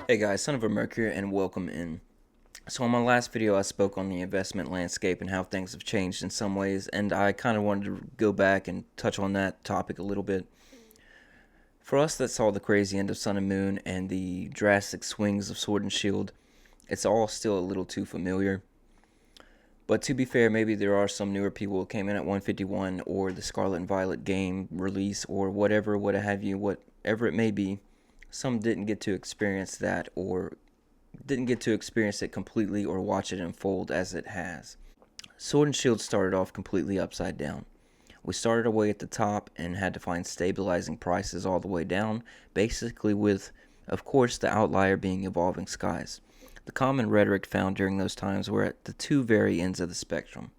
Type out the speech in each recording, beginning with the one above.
Hey guys, Son of a Mercury and welcome in. So in my last video I spoke on the investment landscape and how things have changed in some ways, and I kind of wanted to go back and touch on that topic a little bit. For us that saw the crazy end of Sun and Moon and the drastic swings of Sword and Shield, it's all still a little too familiar. But to be fair, maybe there are some newer people who came in at 151 or the Scarlet and Violet game release or whatever, what have you, whatever it may be. Some didn't get to experience that or didn't get to experience it completely or watch it unfold as it has. Sword and Shield started off completely upside down. We started away at the top and had to find stabilizing prices all the way down, basically with, of course, the outlier being Evolving Skies. The common rhetoric found during those times were at the two very ends of the spectrum.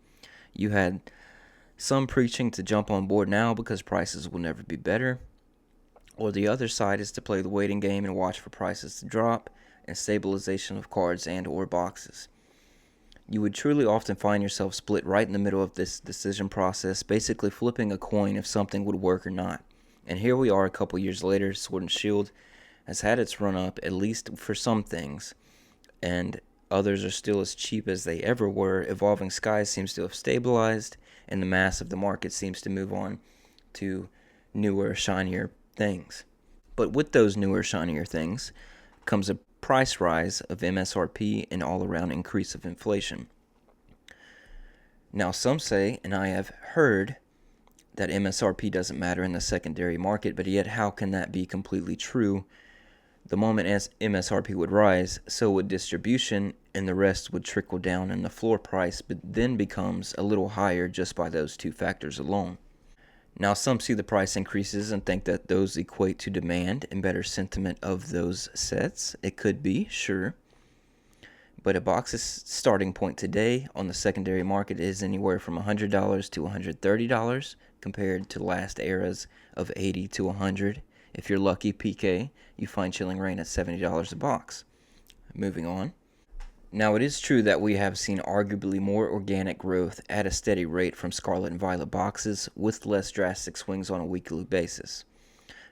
You had some preaching to jump on board now because prices will never be better, or the other side is to play the waiting game and watch for prices to drop and stabilization of cards and or boxes. You would truly often find yourself split right in the middle of this decision process, basically flipping a coin if something would work or not. And here we are a couple years later. Sword and Shield has had its run up, at least for some things, and others are still as cheap as they ever were. Evolving Skies seems to have stabilized, and the mass of the market seems to move on to newer, shinier things. But with those newer, shinier things comes a price rise of MSRP and all-around increase of inflation. Now some say, and I have heard, that MSRP doesn't matter in the secondary market, but yet how can that be completely true? The moment as MSRP would rise, so would distribution, and the rest would trickle down, and the floor price then becomes a little higher just by those two factors alone. Now some see the price increases and think that those equate to demand and better sentiment of those sets. It could be, sure. But a box's starting point today on the secondary market is anywhere from $100 to $130 compared to last eras of $80 to $100. If you're lucky, PK, you find Chilling Reign at $70 a box. Moving on. Now, it is true that we have seen arguably more organic growth at a steady rate from Scarlet and Violet boxes with less drastic swings on a weekly basis.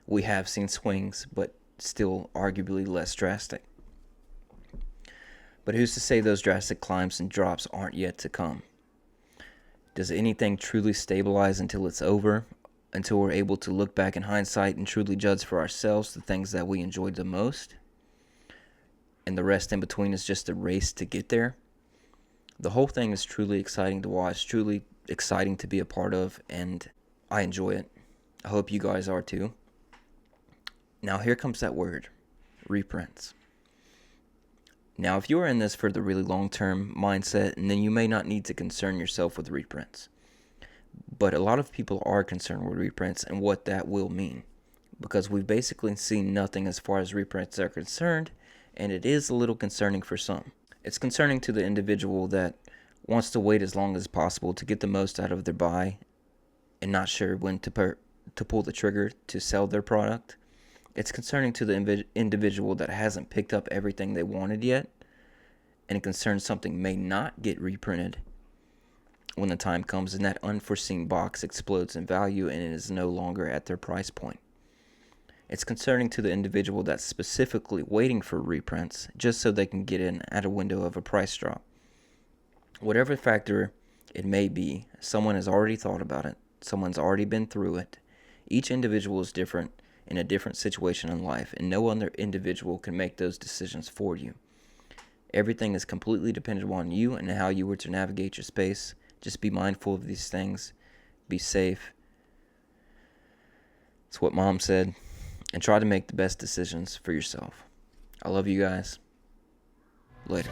We have seen swings, but still arguably less drastic. But who's to say those drastic climbs and drops aren't yet to come? Does anything truly stabilize until it's over? Until we're able to look back in hindsight and truly judge for ourselves the things that we enjoyed the most? And the rest in between is just a race to get there. The whole thing is truly exciting to watch, truly exciting to be a part of, and I enjoy it. I hope you guys are too. Now here comes that word, reprints. Now if you are in this for the really long-term mindset, and then you may not need to concern yourself with reprints. But a lot of people are concerned with reprints and what that will mean, because we've basically seen nothing as far as reprints are concerned, and it is a little concerning for some. It's concerning to the individual that wants to wait as long as possible to get the most out of their buy and not sure when to pull the trigger to sell their product. It's concerning to the individual that hasn't picked up everything they wanted yet, and it concerns something may not get reprinted when the time comes and that unforeseen box explodes in value and it is no longer at their price point. It's concerning to the individual that's specifically waiting for reprints just so they can get in at a window of a price drop. Whatever factor it may be, someone has already thought about it. Someone's already been through it. Each individual is different in a different situation in life, and no other individual can make those decisions for you. Everything is completely dependent on you and how you were to navigate your space. Just be mindful of these things. Be safe. It's what Mom said. And try to make the best decisions for yourself. I love you guys. Later.